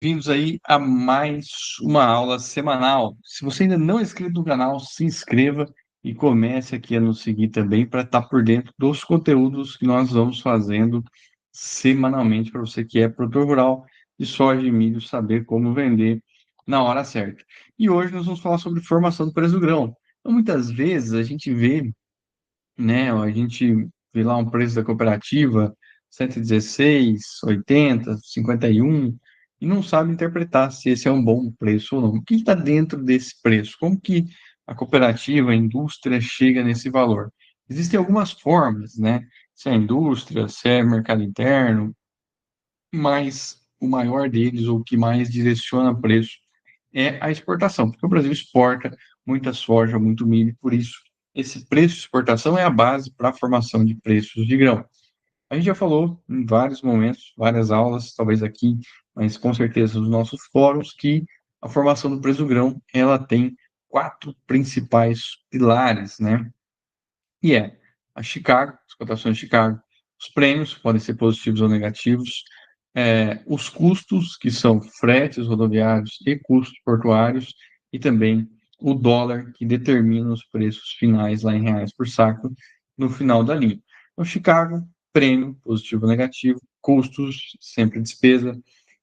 Bem-vindos aí a mais uma aula semanal. Se você ainda não é inscrito no canal, se inscreva e comece aqui a nos seguir também para estar por dentro dos conteúdos que nós vamos fazendo semanalmente para você que é produtor rural de soja e milho, saber como vender na hora certa. E hoje nós vamos falar sobre formação do preço do grão. Então, muitas vezes a gente vê, né? A gente vê lá um preço da cooperativa, 116,80, 51, e não sabe interpretar se esse é um bom preço ou não. O que está dentro desse preço? Como que a cooperativa, a indústria chega nesse valor? Existem algumas formas, né? Se é a indústria, se é mercado interno, mas o maior deles, ou o que mais direciona preço, é a exportação, porque o Brasil exporta muita soja, muito milho, por isso esse preço de exportação é a base para a formação de preços de grão. A gente já falou em vários momentos, várias aulas, talvez aqui, mas com certeza nos nossos fóruns, que a formação do preço do grão, ela tem quatro principais pilares, né? E é a Chicago, as cotações de Chicago, os prêmios, podem ser positivos ou negativos, os custos, que são fretes rodoviários e custos portuários, e também o dólar, que determina os preços finais lá em reais por saco no final da linha. Então, Chicago, prêmio, positivo ou negativo, custos, sempre despesa,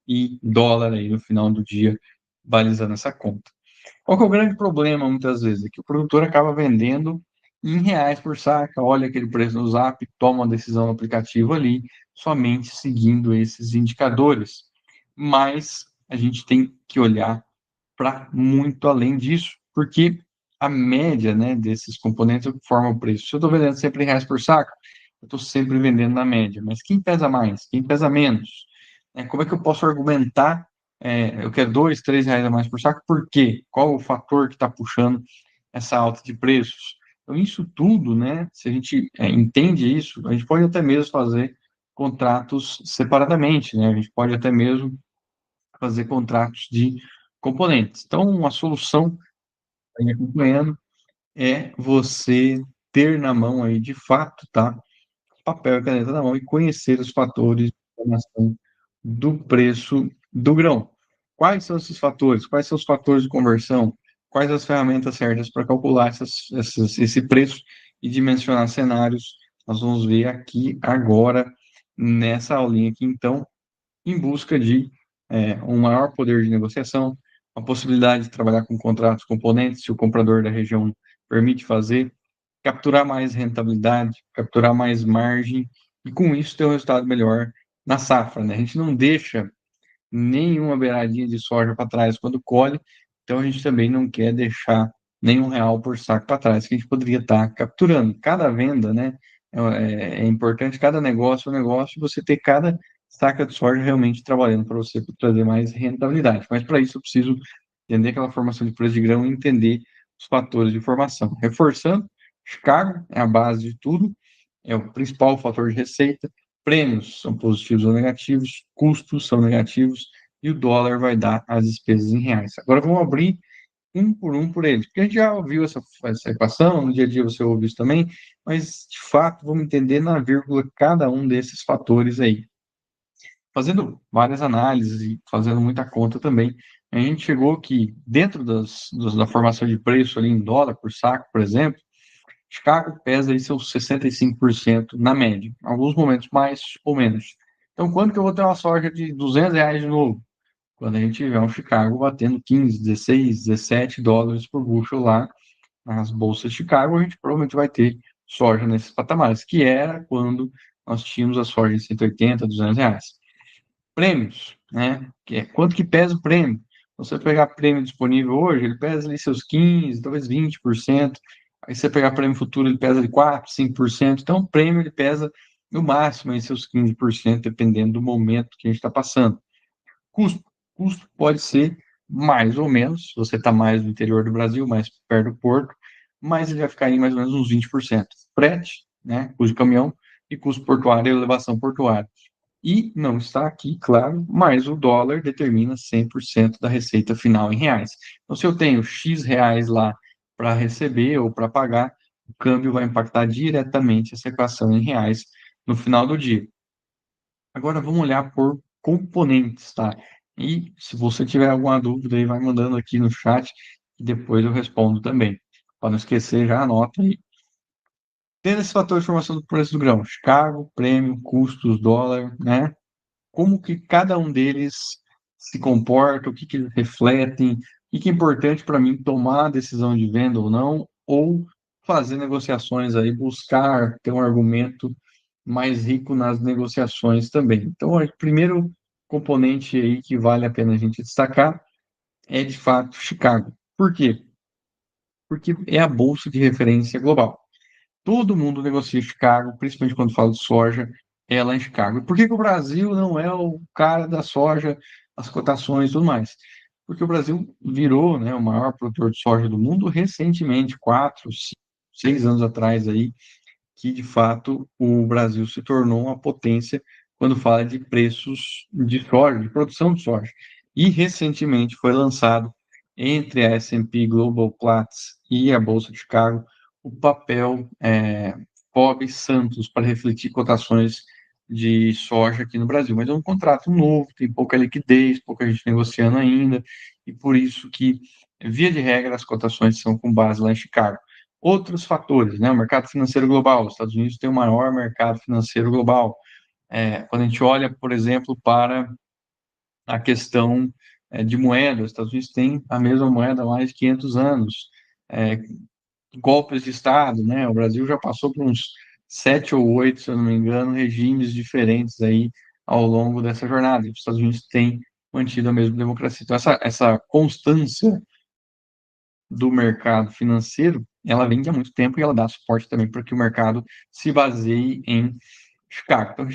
e dólar aí no final do dia, balizando essa conta. Qual que é o grande problema, muitas vezes? É que o produtor acaba vendendo em reais por saca, olha aquele preço no Zap, toma uma decisão no aplicativo ali, somente seguindo esses indicadores. Mas a gente tem que olhar para muito além disso, porque a média, né, desses componentes é o que forma o preço. Se eu estou vendendo sempre em reais por saco, eu estou sempre vendendo na média. Mas quem pesa mais? Quem pesa menos? Como é que eu posso argumentar? Eu quero R$ 2, R$ 3 a mais por saco, por quê? Qual o fator que está puxando essa alta de preços? Então, isso tudo, né, se a gente entende isso, a gente pode até mesmo fazer contratos separadamente, né? A gente pode até mesmo fazer contratos de componentes. Então, a solução, aí acompanhando, é você ter na mão aí, de fato, tá? Papel e caneta na mão e conhecer os fatores de formação do preço do grão. Quais são esses fatores? Quais são os fatores de conversão? Quais as ferramentas certas para calcular esse preço e dimensionar cenários? Nós vamos ver aqui agora, nessa aulinha aqui, então, em busca de um maior poder de negociação, a possibilidade de trabalhar com contratos componentes, se o comprador da região permite fazer, capturar mais rentabilidade, capturar mais margem e, com isso, ter um resultado melhor na safra, né? A gente não deixa nenhuma beiradinha de soja para trás quando colhe, então a gente também não quer deixar nenhum real por saco para trás, que a gente poderia estar capturando. Cada venda, né, é importante, cada negócio é um negócio, você ter cada saca de soja realmente trabalhando para você trazer mais rentabilidade. Mas para isso eu preciso entender aquela formação de preço de grão e entender os fatores de formação. Reforçando, Chicago é a base de tudo, é o principal fator de receita, prêmios são positivos ou negativos, custos são negativos, e o dólar vai dar as despesas em reais. Agora vamos abrir um por eles, porque a gente já ouviu essa equação, no dia a dia você ouve isso também, mas de fato vamos entender na vírgula cada um desses fatores aí. Fazendo várias análises e fazendo muita conta também, a gente chegou que dentro da formação de preço ali em dólar por saco, por exemplo, Chicago pesa aí seus 65% na média, em alguns momentos mais ou menos. Então, quando que eu vou ter uma soja de R$ 200 de novo? Quando a gente tiver um Chicago batendo 15, 16, US$ 17 por bushel lá nas bolsas de Chicago, a gente provavelmente vai ter soja nesses patamares, que era quando nós tínhamos a soja em 180, R$ 200. Prêmios, né? Que é quanto que pesa o prêmio. Você pegar prêmio disponível hoje, ele pesa ali seus 15, talvez 20%. Aí você pegar prêmio futuro, ele pesa de 4, 5%. Então, o prêmio ele pesa no máximo em seus 15%, dependendo do momento que a gente está passando. Custo. Custo pode ser mais ou menos, se você está mais no interior do Brasil, mais perto do porto, mas ele vai ficar em mais ou menos uns 20%. Frete, né, custo de caminhão, e custo portuário e elevação portuária. E não está aqui, claro, mas o dólar determina 100% da receita final em reais. Então, se eu tenho X reais lá para receber ou para pagar, o câmbio vai impactar diretamente essa equação em reais no final do dia. Agora vamos olhar por componentes, tá? E se você tiver alguma dúvida aí, vai mandando aqui no chat e depois eu respondo também. Para não esquecer, já anota aí. Tendo esse fator de formação do preço do grão, Chicago, prêmio, custos, dólar, né? Como que cada um deles se comporta, o que que eles refletem, o que é importante para mim tomar a decisão de venda ou fazer negociações aí, buscar ter um argumento mais rico nas negociações também. Então, o primeiro componente aí que vale a pena a gente destacar é, de fato, Chicago. Por quê? Porque é a bolsa de referência global. Todo mundo negocia em Chicago, principalmente quando fala de soja, é lá em Chicago. E por que que o Brasil não é o cara da soja, as cotações e tudo mais? Porque o Brasil virou, né, o maior produtor de soja do mundo recentemente, 4, 5, 6 anos atrás aí, que de fato o Brasil se tornou uma potência quando fala de preços de soja, de produção de soja. E recentemente foi lançado entre a S&P Global Platts e a Bolsa de Chicago o papel FOB Santos para refletir cotações de soja aqui no Brasil. Mas é um contrato novo, tem pouca liquidez, pouca gente negociando ainda, e por isso que, via de regra, as cotações são com base lá em Chicago. Outros fatores, né? O mercado financeiro global. Os Estados Unidos tem o maior mercado financeiro global. Quando a gente olha, por exemplo, para a questão de moeda, os Estados Unidos têm a mesma moeda há mais de 500 anos. É, golpes de Estado, né? O Brasil já passou por uns 7 ou 8, se eu não me engano, regimes diferentes aí ao longo dessa jornada. E os Estados Unidos têm mantido a mesma democracia. Então, essa constância do mercado financeiro, ela vem de há muito tempo e ela dá suporte também para que o mercado se baseie em Chicago. Então,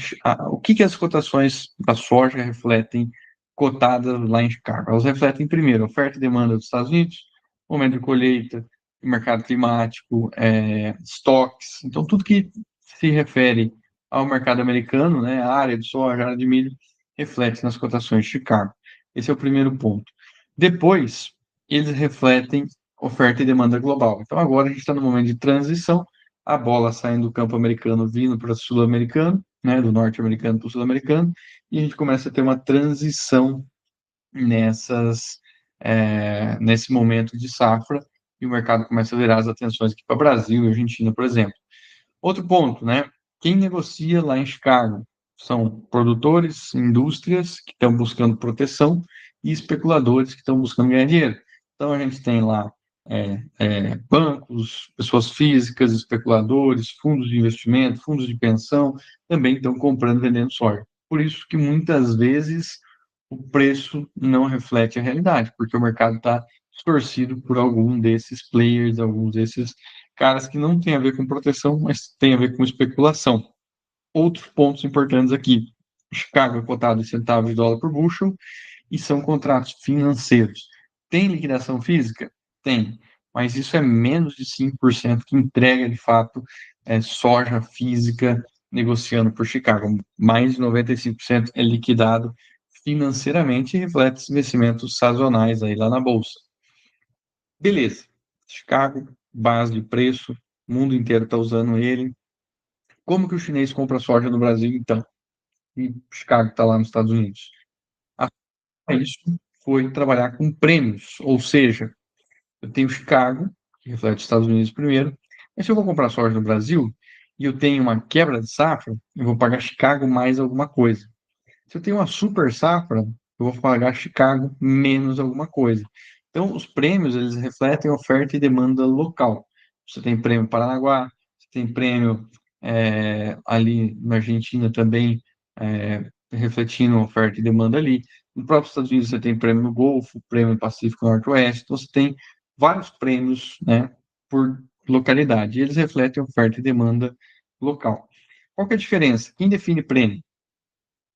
o que que as cotações da soja refletem cotadas lá em Chicago? Elas refletem, primeiro, a oferta e demanda dos Estados Unidos, momento de colheita, mercado climático, estoques. Então, tudo que se refere ao mercado americano, né, a área de soja, a área de milho, reflete nas cotações de Chicago. Esse é o primeiro ponto. Depois, eles refletem oferta e demanda global. Então, agora a gente está no momento de transição, a bola saindo do campo americano, vindo para o sul-americano, né, do norte-americano para o sul-americano, e a gente começa a ter uma transição nesse momento de safra, e o mercado começa a virar as atenções aqui para Brasil e Argentina, por exemplo. Outro ponto, né? Quem negocia lá em Chicago são produtores, indústrias que estão buscando proteção e especuladores que estão buscando ganhar dinheiro. Então a gente tem lá bancos, pessoas físicas, especuladores, fundos de investimento, fundos de pensão, também estão comprando e vendendo soja. Por isso que muitas vezes o preço não reflete a realidade, porque o mercado está distorcido por algum desses players, alguns desses caras que não tem a ver com proteção, mas tem a ver com especulação. Outros pontos importantes aqui. Chicago é cotado em centavos de dólar por bushel e são contratos financeiros. Tem liquidação física? Tem, mas isso é menos de 5% que entrega, de fato, soja física negociando por Chicago. Mais de 95% é liquidado financeiramente e reflete os investimentos sazonais aí lá na Bolsa. Beleza. Chicago, base de preço, o mundo inteiro está usando ele. Como que o chinês compra soja no Brasil, então? E Chicago está lá nos Estados Unidos. A isso foi trabalhar com prêmios, ou seja, eu tenho Chicago, que reflete os Estados Unidos primeiro, mas se eu vou comprar soja no Brasil e eu tenho uma quebra de safra, eu vou pagar Chicago mais alguma coisa. Se eu tenho uma super safra, eu vou pagar Chicago menos alguma coisa. Então, os prêmios, eles refletem oferta e demanda local. Você tem prêmio Paranaguá, você tem prêmio ali na Argentina também, refletindo oferta e demanda ali. No próprio Estados Unidos, você tem prêmio no Golfo, prêmio no Pacífico Norte-Oeste. Então, você tem vários prêmios, né, por localidade. E eles refletem oferta e demanda local. Qual que é a diferença? Quem define prêmio?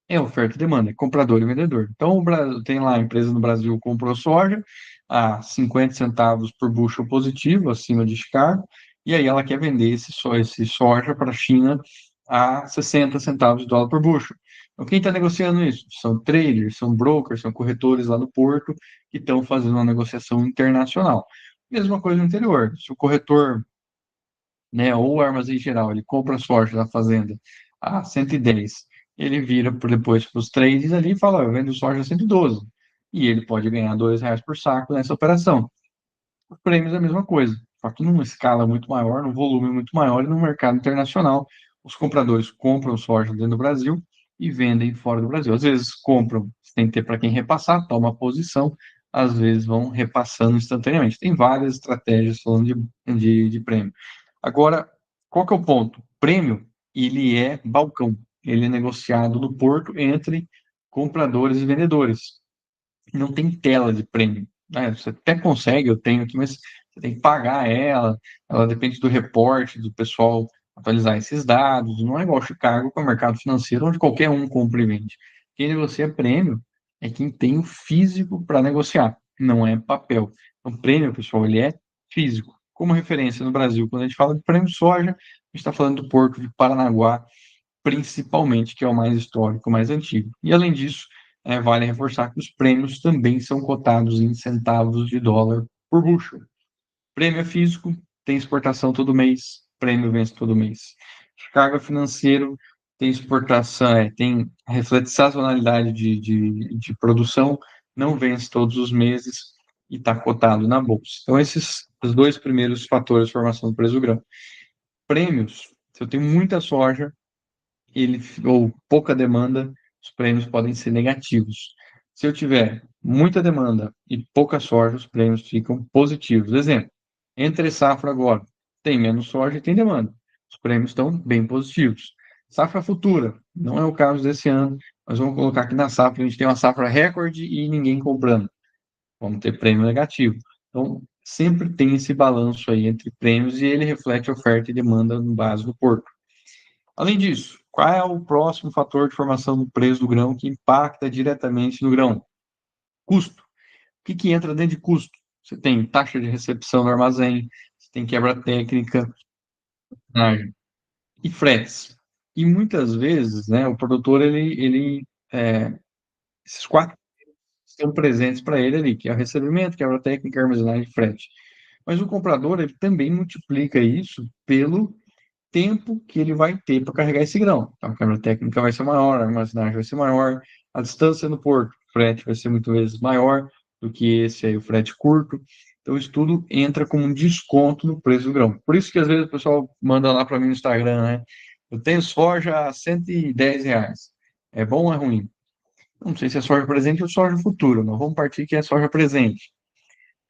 É oferta e demanda, é comprador e vendedor. Então, o Brasil, tem lá a empresa no Brasil comprou soja a 50 centavos por bushel positivo, acima de Chicago, e aí ela quer vender esse soja para a China a 60 centavos de dólar por bushel. Então, quem está negociando isso? São traders, são brokers, são corretores lá no porto que estão fazendo uma negociação internacional. Mesma coisa no interior. Se o corretor, né, ou o armazém geral, ele compra soja da fazenda a 110, ele vira depois para os traders ali e fala, eu vendo soja a 112. e ele pode ganhar R$ 2 por saco nessa operação. Os prêmios é a mesma coisa, só que numa escala muito maior, num volume muito maior e no mercado internacional. Os compradores compram soja dentro do Brasil e vendem fora do Brasil. Às vezes compram, tem que ter para quem repassar, toma posição, às vezes vão repassando instantaneamente. Tem várias estratégias falando de prêmio. Agora, qual que é o ponto? Prêmio, ele é balcão, ele é negociado no porto entre compradores e vendedores, não tem tela de prêmio, né? Você até consegue, eu tenho aqui, mas você tem que pagar ela depende do reporte, do pessoal atualizar esses dados, não é igual Chicago, que é o mercado financeiro, onde qualquer um compra e vende. Quem negocia prêmio é quem tem o físico para negociar, não é papel. Então, prêmio, pessoal, ele é físico. Como referência no Brasil, quando a gente fala de prêmio soja, a gente está falando do Porto de Paranaguá, principalmente, que é o mais histórico, o mais antigo. E, além disso, vale reforçar que os prêmios também são cotados em centavos de dólar por bushel. Prêmio é físico, tem exportação todo mês, prêmio vence todo mês. Carga financeiro tem exportação, tem reflete sazonalidade de produção, não vence todos os meses e está cotado na bolsa. Então, esses os dois primeiros fatores de formação do preço do grão. Prêmios, se eu tenho muita soja, ou pouca demanda, os prêmios podem ser negativos. Se eu tiver muita demanda e pouca soja, os prêmios ficam positivos. Exemplo, entre safra agora, tem menos soja e tem demanda. Os prêmios estão bem positivos. Safra futura, não é o caso desse ano, mas vamos colocar aqui na safra, a gente tem uma safra recorde e ninguém comprando. Vamos ter prêmio negativo. Então, sempre tem esse balanço aí entre prêmios e ele reflete oferta e demanda no base do porto. Além disso, qual é o próximo fator de formação do preço do grão que impacta diretamente no grão? Custo. O que entra dentro de custo? Você tem taxa de recepção no armazém, você tem quebra técnica, e fretes. E muitas vezes, né, o produtor, esses quatro estão presentes para ele ali, que é o recebimento, quebra técnica, armazenagem e frete. Mas o comprador, ele também multiplica isso pelo tempo que ele vai ter para carregar esse grão. Então, a câmera técnica vai ser maior, a armazenagem vai ser maior, a distância no porto, o frete vai ser muitas vezes maior do que esse aí, o frete curto. Então, isso tudo entra como um desconto no preço do grão. Por isso que às vezes o pessoal manda lá para mim no Instagram, né? Eu tenho soja a R$ 110. É bom ou é ruim? Não sei se é soja presente ou soja futuro, mas vamos partir que é soja presente.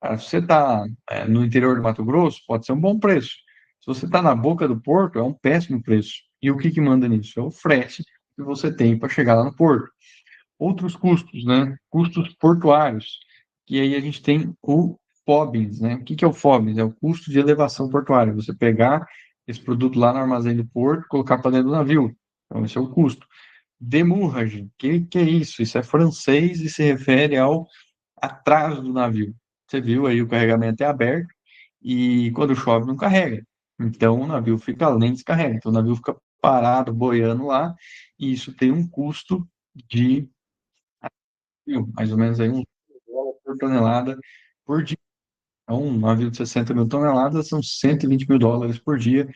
Cara, se você está no interior do Mato Grosso, pode ser um bom preço. Se você está na boca do porto, é um péssimo preço. E o que manda nisso? É o frete que você tem para chegar lá no porto. Outros custos, né? Custos portuários. Que aí a gente tem o FOBINS, né? O que é o FOBINS? É o custo de elevação portuária. Você pegar esse produto lá no armazém do porto, colocar para dentro do navio. Então, esse é o custo. Demurragem. Que é isso? Isso é francês e se refere ao atraso do navio. Você viu aí, o carregamento é aberto e quando chove não carrega. Então o navio fica além descarrega. Então o navio fica parado, boiando lá, e isso tem um custo de mais ou menos aí $1 por tonelada por dia. Então, um navio de 60 mil toneladas são US$ 120 mil por dia,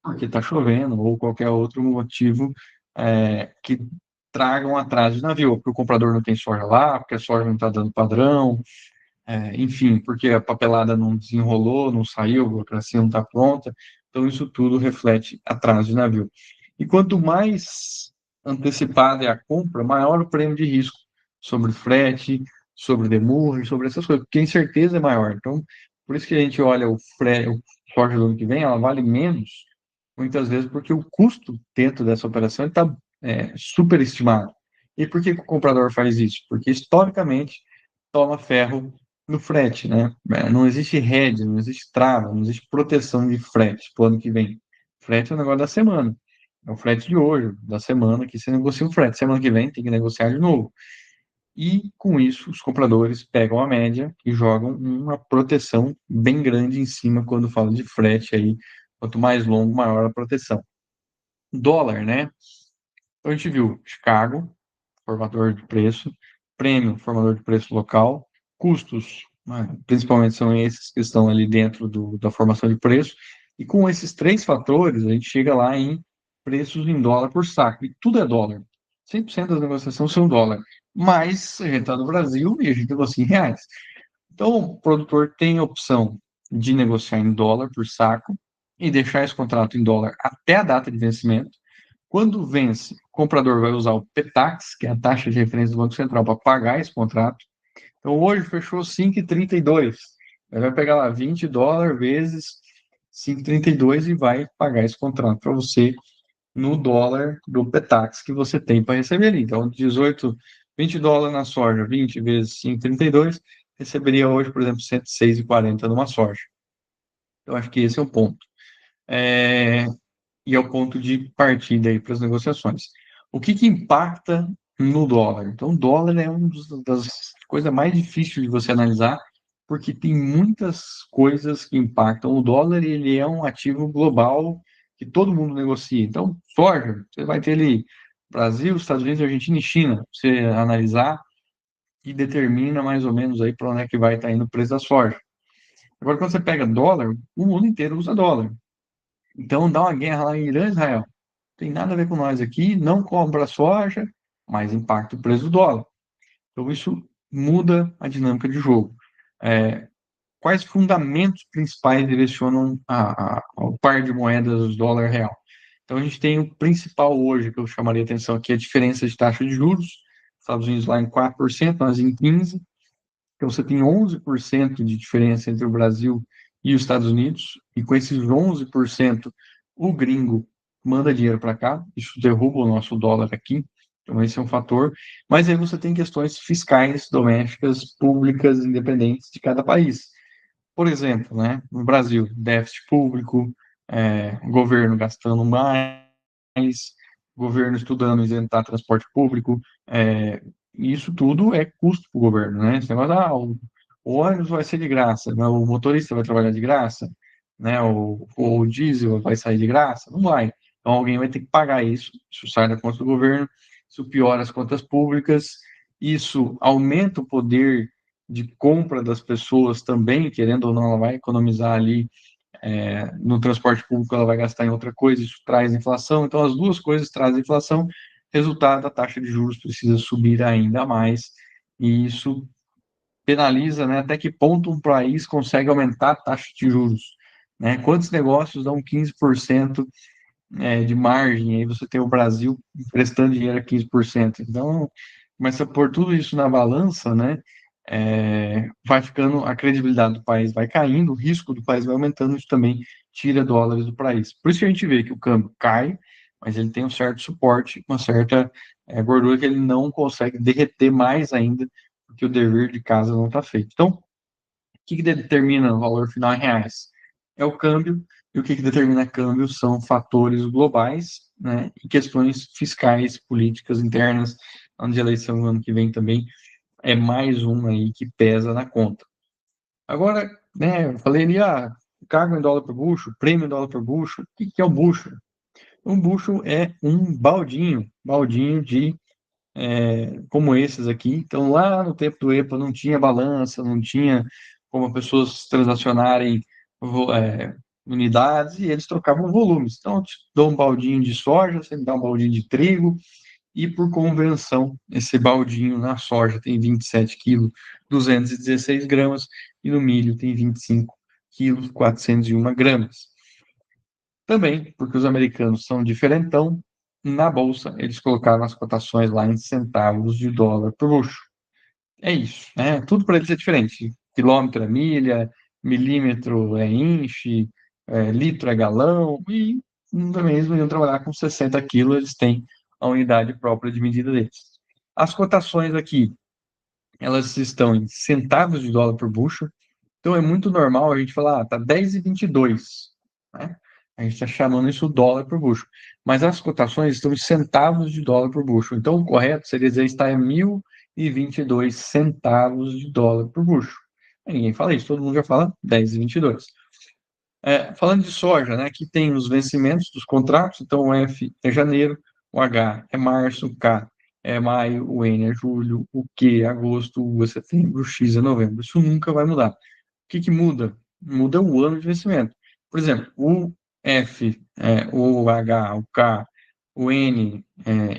porque está chovendo ou qualquer outro motivo que traga um atraso de navio, porque o comprador não tem soja lá, porque a soja não está dando padrão, enfim, porque a papelada não desenrolou, não saiu, a burocracia não está pronta, então isso tudo reflete atraso de navio. E quanto mais antecipada é a compra, maior o prêmio de risco sobre frete, sobre demurra, sobre essas coisas, porque a incerteza é maior. Então, por isso que a gente olha o soja do ano que vem, ela vale menos, muitas vezes porque o custo dentro dessa operação está superestimado. E por que que o comprador faz isso? Porque, historicamente, toma ferro no frete, né? Não existe hedge, não existe trava, não existe proteção de frete para o ano que vem. Frete é o negócio da semana. É o frete de hoje, da semana que você negocia o frete. Semana que vem tem que negociar de novo. E com isso, os compradores pegam a média e jogam uma proteção bem grande em cima quando fala de frete aí. Quanto mais longo, maior a proteção. Dólar, né? Então a gente viu Chicago, formador de preço, prêmio, formador de preço local, custos, né, principalmente são esses que estão ali dentro da formação de preço, e com esses três fatores a gente chega lá em preços em dólar por saco, e tudo é dólar. 100% das negociações são dólar. Mas a gente está no Brasil e a gente negocia em reais. Então, o produtor tem a opção de negociar em dólar por saco e deixar esse contrato em dólar até a data de vencimento. Quando vence, o comprador vai usar o PETAX, que é a taxa de referência do Banco Central, para pagar esse contrato. Então, hoje fechou 5,32. Ele vai pegar lá US$ 20 vezes 5,32 e vai pagar esse contrato para você no dólar do PETAX que você tem para receber ali. Então, 18, US$ 20 na soja, 20 vezes 5,32, receberia hoje, por exemplo, 106,40 numa soja. Eu acho que esse é o ponto. É, e é o ponto de partida aí para as negociações. O que que impacta no dólar? Então, o dólar é uma das coisas mais difíceis de você analisar, porque tem muitas coisas que impactam. O dólar, ele é um ativo global que todo mundo negocia. Então, soja, você vai ter ali Brasil, Estados Unidos, Argentina e China, pra você analisar e determina mais ou menos aí para onde é que vai estar indo o preço da soja. Agora, quando você pega dólar, o mundo inteiro usa dólar. Então, dá uma guerra lá em Irã e Israel. Tem nada a ver com nós aqui, não compra soja, mas impacta o preço do dólar. Então, isso muda a dinâmica de jogo. É, quais fundamentos principais direcionam ao par de moedas dólar real? Então, a gente tem o principal hoje, que eu chamaria atenção aqui, a diferença de taxa de juros. Estados Unidos lá em 4%, nós em 15%. Então, você tem 11% de diferença entre o Brasil e os Estados Unidos, e com esses 11%, o gringo manda dinheiro para cá, isso derruba o nosso dólar aqui, então esse é um fator. Mas aí você tem questões fiscais, domésticas, públicas, independentes de cada país. Por exemplo, né, no Brasil, déficit público, governo gastando mais, governo estudando isentar transporte público, isso tudo é custo para o governo, né? Você vai dar, o ônibus vai ser de graça, né? O motorista vai trabalhar de graça, né? O diesel vai sair de graça? Não vai. Então alguém vai ter que pagar isso, isso sai da conta do governo, isso piora as contas públicas, isso aumenta o poder de compra das pessoas também, querendo ou não, ela vai economizar ali no transporte público, ela vai gastar em outra coisa, isso traz inflação. Então, as duas coisas trazem inflação, resultado, a taxa de juros precisa subir ainda mais, e isso penaliza, né, até que ponto um país consegue aumentar a taxa de juros. Né? Quantos negócios dão 15% de margem, aí você tem o Brasil emprestando dinheiro a 15%. Então, começa a pôr tudo isso na balança, né? Vai ficando, a credibilidade do país vai caindo, o risco do país vai aumentando, isso também tira dólares do país. Por isso que a gente vê que o câmbio cai, mas ele tem um certo suporte, uma certa gordura que ele não consegue derreter mais ainda, porque o dever de casa não está feito. Então, o que que determina o valor final em reais? É o câmbio, e o que que determina câmbio são fatores globais, né, e questões fiscais, políticas internas, ano de eleição no ano que vem também, é mais um aí que pesa na conta. Agora, né, eu falei ali, cargo em dólar por bucho, prêmio em dólar por bucho, o que que é o bucho? Um bucho é um baldinho de como esses aqui. Então, lá no tempo do EPA não tinha balança, não tinha como as pessoas transacionarem unidades e eles trocavam volumes. Então, eu te dou um baldinho de soja, você me dá um baldinho de trigo, e por convenção, esse baldinho na soja tem 27 quilos, 216 gramas, e no milho tem 25 quilos, 401 gramas. Também, porque os americanos são diferentão, na bolsa eles colocaram as cotações lá em centavos de dólar por bucho. É isso, né? Tudo para eles é diferente. Quilômetro é milha, milímetro é inche, litro é galão, e também eles não iam trabalhar com 60 quilos, eles têm a unidade própria de medida deles. As cotações aqui, elas estão em centavos de dólar por bucho, então é muito normal a gente falar, tá 10,22, né? A gente está chamando isso dólar por bucho. Mas as cotações estão em centavos de dólar por bucho. Então o correto seria dizer que está em 1.022 centavos de dólar por bucho. Aí ninguém fala isso, todo mundo já fala 10,22. Falando de soja, né? Aqui tem os vencimentos dos contratos, então o F é janeiro, o H é março, o K é maio, o N é julho, o Q é agosto, o U é setembro, o X é novembro. Isso nunca vai mudar. O que que muda? Muda o ano de vencimento. Por exemplo, o F, o H, o K, o N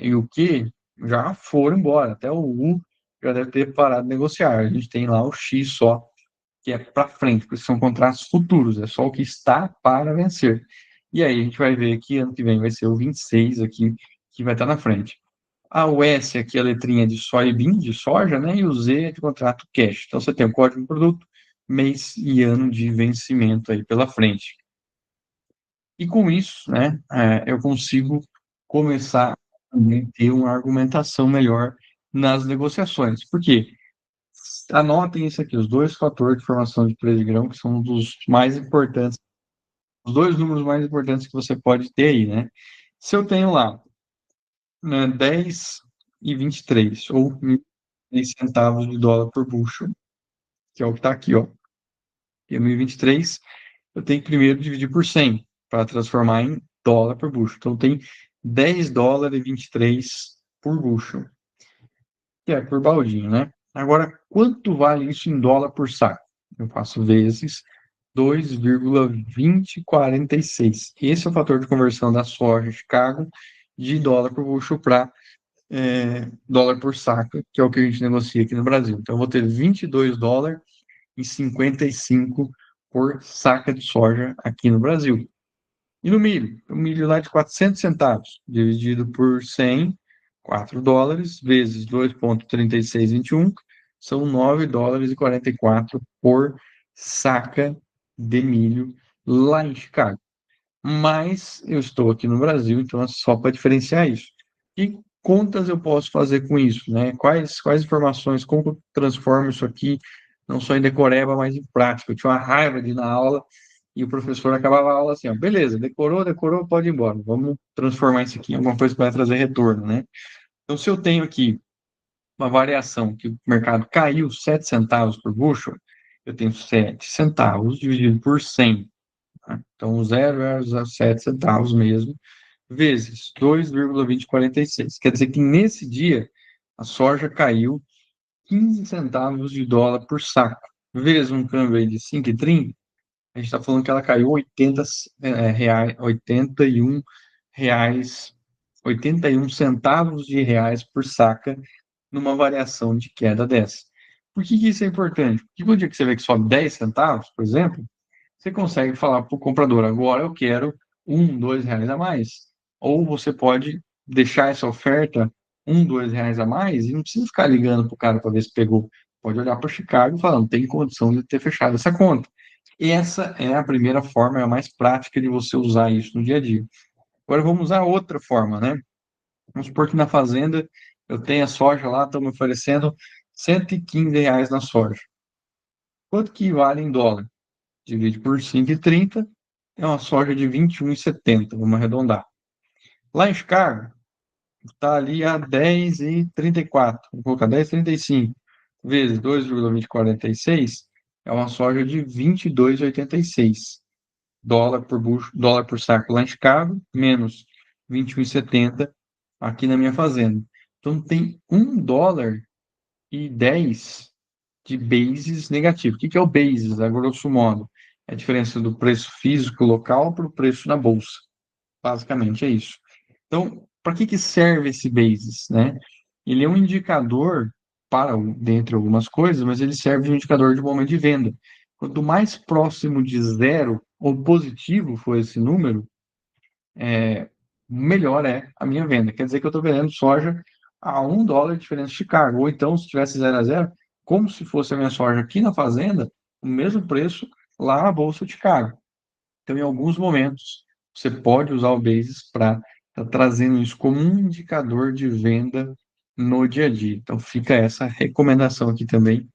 e o Q, já foram embora. Até o U já deve ter parado de negociar. A gente tem lá o X só, que é para frente, porque são contratos futuros, é só o que está para vencer. E aí a gente vai ver que ano que vem vai ser o 26 aqui, que vai estar na frente. O S aqui é a letrinha de soybean, de soja, né? E o Z é de contrato cash. Então você tem o código do produto, mês e ano de vencimento aí pela frente. E com isso, né, eu consigo começar a também ter uma argumentação melhor nas negociações. Por quê? Anotem isso aqui, os dois fatores de formação de preço de grão, que são um dos mais importantes, os dois números mais importantes que você pode ter aí, né? Se eu tenho lá, né, 10,23 ou 10 centavos de dólar por bushel, que é o que está aqui, ó, que é 1.023, eu tenho que primeiro dividir por 100 para transformar em dólar por bushel. Então tem 10 dólares e 23 por bushel, que é por baldinho, né? Agora, quanto vale isso em dólar por saco? Eu faço vezes 2,2046. Esse é o fator de conversão da soja Chicago de dólar por bushel para dólar por saca, que é o que a gente negocia aqui no Brasil. Então, eu vou ter 22 dólares e 55 por saca de soja aqui no Brasil. E no milho? O milho lá de 400 centavos, dividido por 100, 4 dólares, vezes 2,3621, são 9 dólares e 44 por saca de milho lá em Chicago. Mas eu estou aqui no Brasil, então é só para diferenciar isso. Que contas eu posso fazer com isso, né? Quais informações, como eu transformo isso aqui, não só em decoreba, mas em prática. Eu tinha uma raiva de ir na aula e o professor acabava a aula assim, ó, beleza, decorou, pode ir embora. Vamos transformar isso aqui em alguma coisa que vai trazer retorno, né? Então, se eu tenho aqui uma variação que o mercado caiu 7 centavos por bushel, eu tenho 7 centavos dividido por 100. Tá? Então, 0,07 centavos mesmo, vezes 2,2046. Quer dizer que nesse dia a soja caiu 15 centavos de dólar por saco. Vezes um câmbio aí de 5,30, a gente está falando que ela caiu 80 reais, 81 reais, 81 centavos de reais por saca numa variação de queda dessa. Por que isso é importante? Porque no dia que você vê que sobe 10 centavos, por exemplo, você consegue falar para o comprador, agora eu quero R$ 1, R$ 2 a mais. Ou você pode deixar essa oferta R$ 1, R$ 2 a mais e não precisa ficar ligando para o cara para ver se pegou. Pode olhar para Chicago e falar, não tem condição de ter fechado essa conta. Essa é a primeira forma, é a mais prática de você usar isso no dia a dia. Agora vamos usar outra forma, né? Vamos supor que na fazenda eu tenho a soja lá, estão me oferecendo R$ 115 na soja. Quanto que vale em dólar? Divide por 5,30, é uma soja de 21,70, vamos arredondar. Lá em Chicago, está ali a 10,34, vou colocar 10,35, vezes 2,2046, é uma soja de 22,86. Dólar por saco lá em Chicago, menos 21,70 aqui na minha fazenda. Então tem US$ 1,10 de basis negativo. O que é o basis, a grosso modo? É a diferença do preço físico local para o preço na bolsa. Basicamente é isso. Então, para que serve esse basis, né? Ele é um indicador para, dentre algumas coisas, mas ele serve de um indicador de momento de venda. Quanto mais próximo de zero ou positivo for esse número, melhor é a minha venda. Quer dizer que eu estou vendendo soja a US$ 1 de diferença de Chicago. Ou então, se tivesse 0 a 0, como se fosse a minha soja aqui na fazenda, o mesmo preço lá na Bolsa de Chicago. Então, em alguns momentos, você pode usar o Basis para estar trazendo isso como um indicador de venda no dia a dia. Então, fica essa recomendação aqui também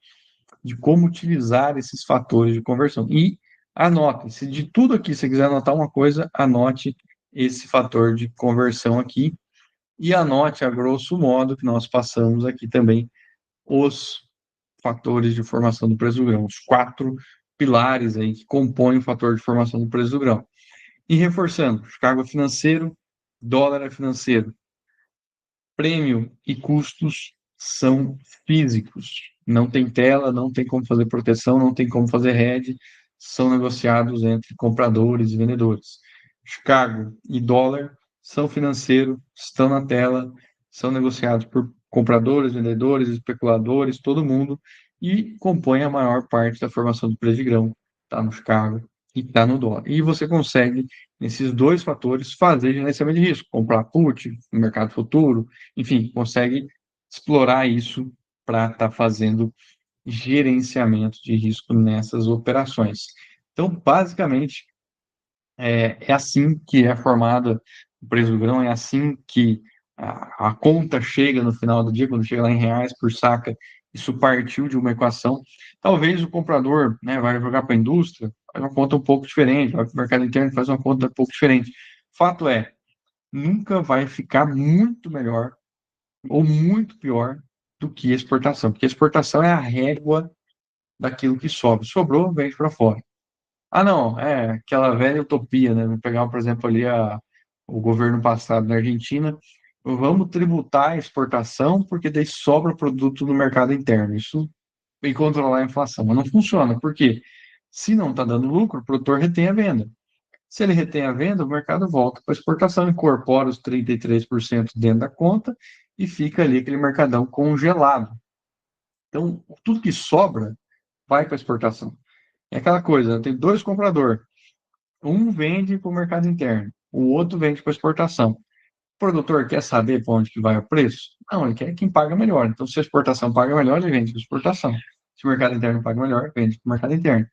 de como utilizar esses fatores de conversão. E anote, se de tudo aqui você quiser anotar uma coisa, anote esse fator de conversão aqui e anote a grosso modo que nós passamos aqui também os fatores de formação do preço do grão, os 4 pilares aí que compõem o fator de formação do preço do grão. E reforçando, Chicago é financeiro, dólar é financeiro, prêmio e custos são físicos. Não tem tela, não tem como fazer proteção, não tem como fazer hedge, são negociados entre compradores e vendedores. Chicago e dólar são financeiro, estão na tela, são negociados por compradores, vendedores, especuladores, todo mundo, e compõe a maior parte da formação do preço de grão, está no Chicago e está no dólar. E você consegue, nesses dois fatores, fazer gerenciamento de risco, comprar put no mercado futuro, enfim, consegue explorar isso para estar fazendo gerenciamento de risco nessas operações. Então, basicamente, é assim que é formada o preço do grão, é assim que a conta chega no final do dia, quando chega lá em reais por saca, isso partiu de uma equação. Talvez o comprador, né, vai jogar para a indústria, faz uma conta um pouco diferente, vai para o mercado interno, faz uma conta um pouco diferente. Fato é, nunca vai ficar muito melhor ou muito pior do que exportação, porque exportação é a régua daquilo que sobra. Sobrou, vende para fora. Ah, não, é aquela velha utopia, né? Vamos pegar, por exemplo, ali o governo passado na Argentina, vamos tributar a exportação porque daí sobra produto no mercado interno. Isso e controlar a inflação. Mas não funciona, porque se não está dando lucro, o produtor retém a venda. Se ele retém a venda, o mercado volta para a exportação, incorpora os 33% dentro da conta e fica ali aquele mercadão congelado. Então, tudo que sobra vai para a exportação. É aquela coisa, né? Tem dois compradores. Um vende para o mercado interno, o outro vende para exportação. O produtor quer saber para onde que vai o preço? Não, ele quer quem paga melhor. Então, se a exportação paga melhor, ele vende para exportação. Se o mercado interno paga melhor, vende para o mercado interno.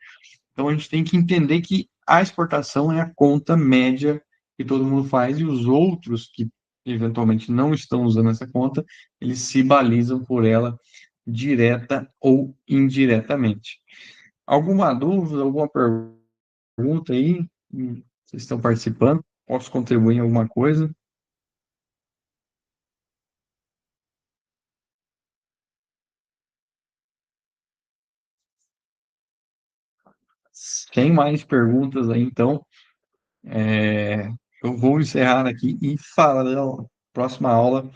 Então, a gente tem que entender que a exportação é a conta média que todo mundo faz e os outros que eventualmente não estão usando essa conta, eles se balizam por ela direta ou indiretamente. Alguma dúvida, alguma pergunta aí? Vocês estão participando? Posso contribuir em alguma coisa? Sem mais perguntas aí, então, eu vou encerrar aqui e falar na próxima aula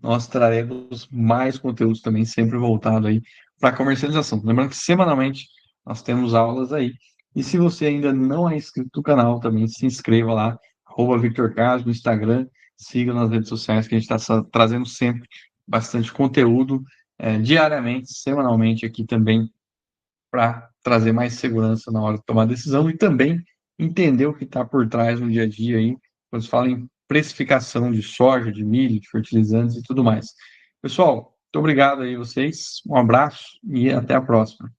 nós traremos mais conteúdos também, sempre voltado aí para comercialização. Lembrando que semanalmente nós temos aulas aí. E se você ainda não é inscrito no canal, também se inscreva lá, Victor Carlos no Instagram, siga nas redes sociais que a gente está trazendo sempre bastante conteúdo, diariamente, semanalmente aqui também, para trazer mais segurança na hora de tomar decisão e também entender o que está por trás no dia a dia aí, quando se fala em precificação de soja, de milho, de fertilizantes e tudo mais. Pessoal, muito obrigado aí a vocês, um abraço e até a próxima.